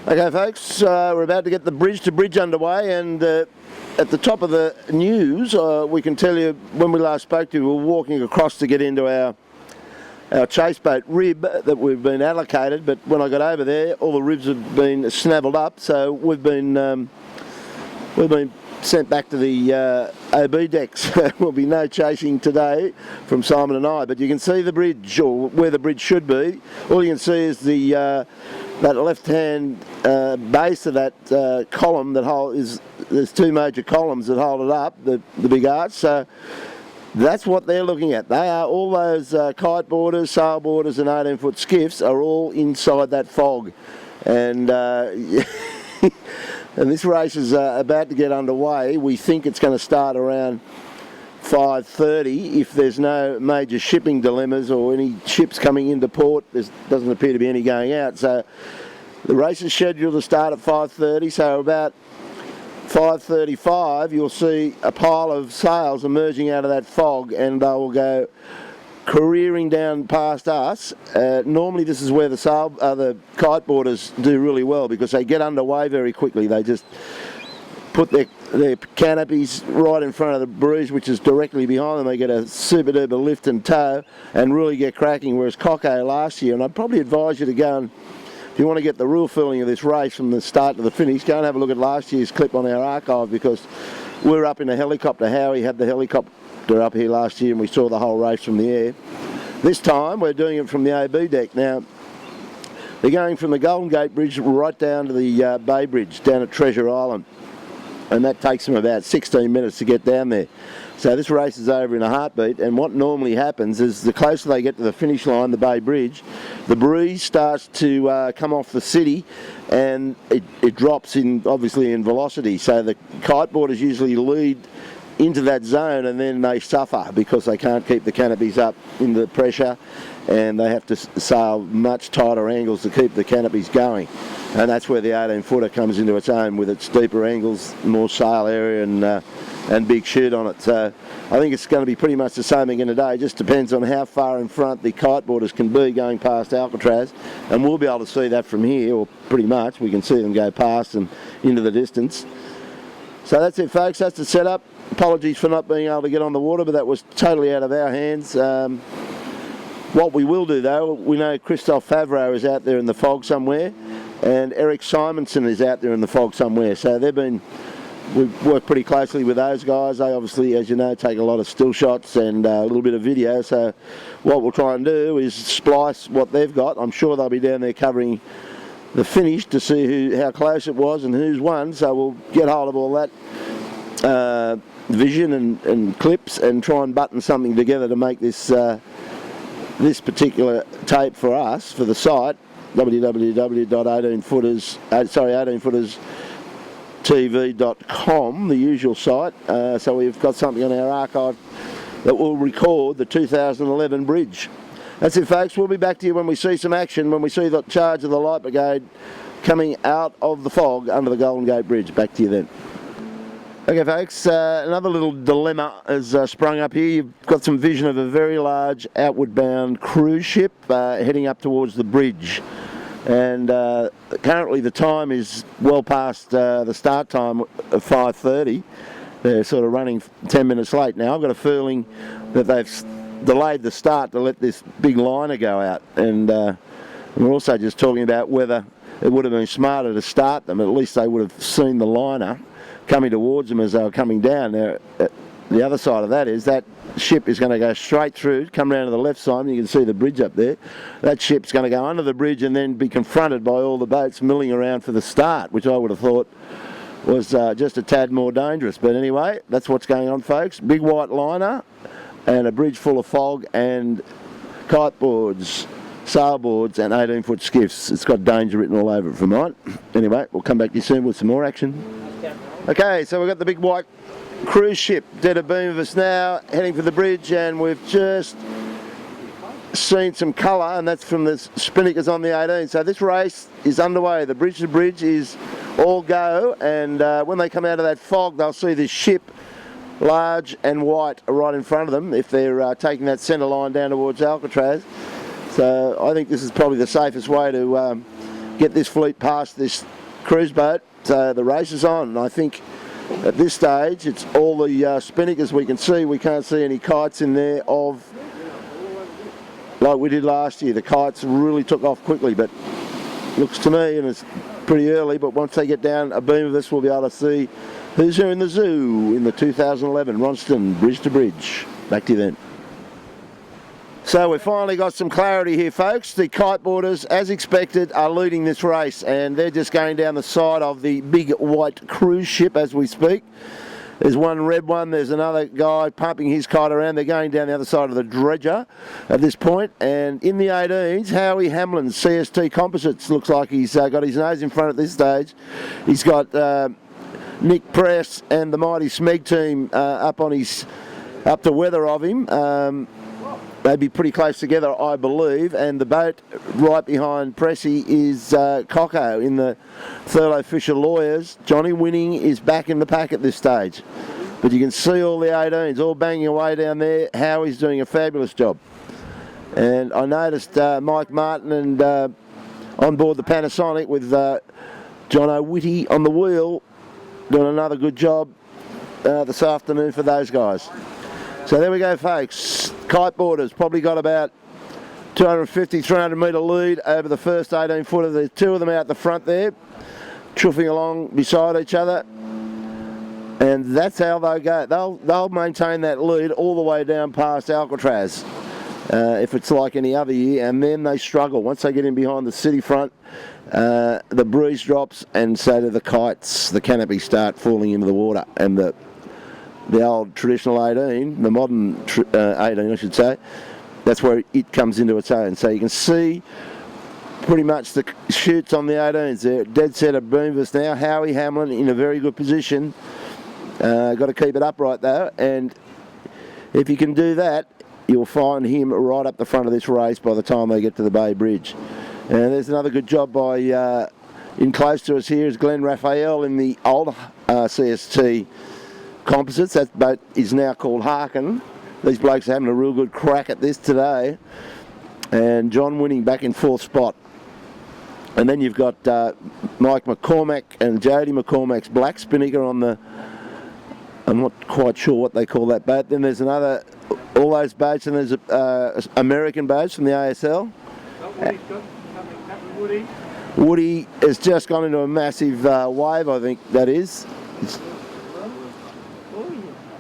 Okay folks, we're about to get the bridge to bridge underway, and at the top of the news we can tell you when we last spoke to you, we were walking across to get into our chase boat rib that we've been allocated, but when I got over there all the ribs have been snavelled up, so we've been sent back to the OB decks. There'll be no chasing today from Simon and I, but you can see the bridge, or where the bridge should be. All you can see is the that left-hand base of that column that there's two major columns that hold it up, the big arch. So that's what they're looking at. They are all those kite boarders, sail boarders, and 18-foot skiffs are all inside that fog, and and this race is about to get underway. We think it's going to start around 5:30 if there's no major shipping dilemmas or any ships coming into port. There doesn't appear to be any going out, so the race is scheduled to start at 5:30, so about 5:35 you'll see a pile of sails emerging out of that fog, and they will go careering down past us. Normally this is where the kite boarders do really well, because they get underway very quickly. They just put their canopies right in front of the bridge, which is directly behind them. They get a super duper lift and tow and really get cracking, whereas Coco last year, and I'd probably advise you to go and, if you want to get the real feeling of this race from the start to the finish, go and have a look at last year's clip on our archive, because we're up in a helicopter. Howie had the helicopter up here last year and we saw the whole race from the air. This time we're doing it from the OB deck. Now they're going from the Golden Gate Bridge right down to the Bay Bridge down at Treasure Island, and that takes them about 16 minutes to get down there. So this race is over in a heartbeat, and what normally happens is the closer they get to the finish line, the Bay Bridge, the breeze starts to come off the city, and it drops obviously in velocity. So the kite boarders usually lead into that zone, and then they suffer because they can't keep the canopies up in the pressure, and they have to sail much tighter angles to keep the canopies going. And that's where the 18-footer comes into its own, with its deeper angles, more sail area, and big chute on it. So I think it's going to be pretty much the same again today. It just depends on how far in front the kite boarders can be going past Alcatraz, and we'll be able to see that from here, or pretty much we can see them go past and into the distance. So that's it folks, that's the setup. Apologies for not being able to get on the water, but that was totally out of our hands. What we will do though, we know Christophe Favreau is out there in the fog somewhere, and Eric Simonson is out there in the fog somewhere. So we've worked pretty closely with those guys. They obviously, as you know, take a lot of still shots and a little bit of video. So what we'll try and do is splice what they've got. I'm sure they'll be down there covering the finish to see how close it was and who's won. So we'll get hold of all that vision and clips and try and button something together to make this this particular tape for us, for the site, www.18footerstv.com, the usual site. So we've got something on our archive that will record the 2011 bridge. That's it folks, we'll be back to you when we see some action, when we see the charge of the Light Brigade coming out of the fog under the Golden Gate Bridge. Back to you then. Okay folks, another little dilemma has sprung up here. You've got some vision of a very large outward bound cruise ship heading up towards the bridge, and currently the time is well past the start time of 5:30. They're sort of running 10 minutes late now. I've got a feeling that they've delayed the start to let this big liner go out, and we're also just talking about whether it would have been smarter to start them. At least they would have seen the liner coming towards them as they were coming down. Now, the other side of that is that ship is going to go straight through, come round to the left side, and you can see the bridge up there. That ship's going to go under the bridge and then be confronted by all the boats milling around for the start, which I would have thought was just a tad more dangerous. But anyway, that's what's going on folks. Big white liner and a bridge full of fog and kite boards, sailboards and 18-foot skiffs. It's got danger written all over it for mine. Anyway, we'll come back to you soon with some more action. Okay, so we've got the big white cruise ship dead abeam of us now, heading for the bridge, and we've just seen some colour, and that's from the spinnakers on the 18. So this race is underway. The bridge to bridge is all go, and when they come out of that fog, they'll see this ship, large and white, right in front of them if they're taking that centre line down towards Alcatraz. So I think this is probably the safest way to get this fleet past this cruise boat. So the race is on. And I think at this stage it's all the spinnakers we can see. We can't see any kites in there of like we did last year. The kites really took off quickly, but looks to me, and it's pretty early, but once they get down a beam of this, we'll be able to see who's here in the zoo in the 2011 Ronston Bridge to Bridge. Back to you then. So we've finally got some clarity here, folks. The kiteboarders, as expected, are leading this race, and they're just going down the side of the big white cruise ship as we speak. There's one red one, there's another guy pumping his kite around. They're going down the other side of the dredger at this point. And in the 18s, Howie Hamlin's CST Composites looks like he's got his nose in front at this stage. He's got Nick Press and the mighty Smeg team up to weather of him. They'd be pretty close together, I believe, and the boat right behind Pressy is Coco in the Thurlow Fisher Lawyers. Johnny Winning is back in the pack at this stage. But you can see all the 18s all banging away down there. Howie's doing a fabulous job. And I noticed Mike Martin and on board the Panasonic with John O'Witty on the wheel doing another good job this afternoon for those guys. So there we go, folks. Kiteboarders probably got about 250, 300 metre lead over the first 18 footer. There's two of them out the front there, chuffing along beside each other. And that's how they'll go. They'll maintain that lead all the way down past Alcatraz, if it's like any other year, and then they struggle. Once they get in behind the city front, the breeze drops, and so do the kites. The canopies start falling into the water, and the old traditional 18, the modern 18 I should say, that's where it comes into its own. So you can see pretty much the shoots on the 18s there, dead centre boomers now. Howie Hamlin in a very good position. Got to keep it upright though, and if you can do that, you'll find him right up the front of this race by the time they get to the Bay Bridge. And there's another good job by, in close to us here is Glenn Raphael in the old CST Composites. That boat is now called Harkin. These blokes are having a real good crack at this today. And John Winning back in fourth spot. And then you've got Mike McCormack and Jody McCormack's black spinnaker on the, I'm not quite sure what they call that boat. Then there's another, all those boats, and there's American boats from the ASL. Woody has just gone into a massive wave, I think that is.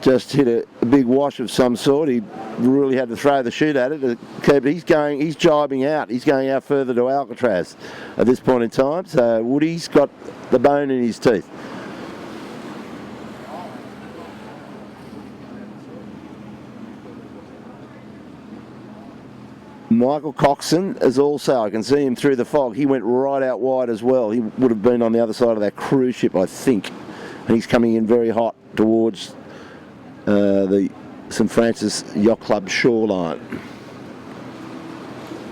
Just hit a big wash of some sort. He really had to throw the chute at it to keep it. He's jibing out. He's going out further to Alcatraz at this point in time. So Woody's got the bone in his teeth. Michael Coxon is also, I can see him through the fog. He went right out wide as well. He would have been on the other side of that cruise ship, I think. And he's coming in very hot towards the St Francis Yacht Club shoreline.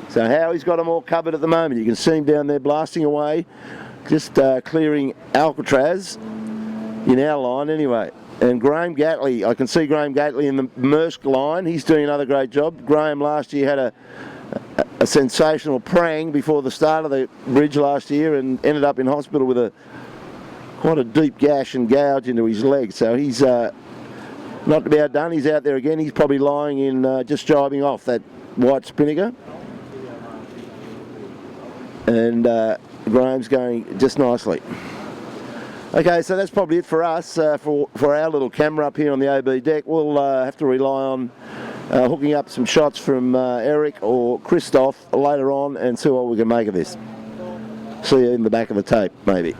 So Howie's got them all covered at the moment. You can see him down there blasting away, just clearing Alcatraz in our line anyway. And Graham Gatley, I can see Graham Gatley in the Maersk line. He's doing another great job. Graham last year had a sensational prang before the start of the bridge last year and ended up in hospital with quite a deep gash and gouge into his leg. So he's not to be outdone. He's out there again. He's probably lying in, just jibing off that white spinnaker. And Graham's going just nicely. Okay, so that's probably it for us, for our little camera up here on the OB deck. We'll have to rely on hooking up some shots from Eric or Christoph later on and see what we can make of this. See you in the back of the tape, maybe.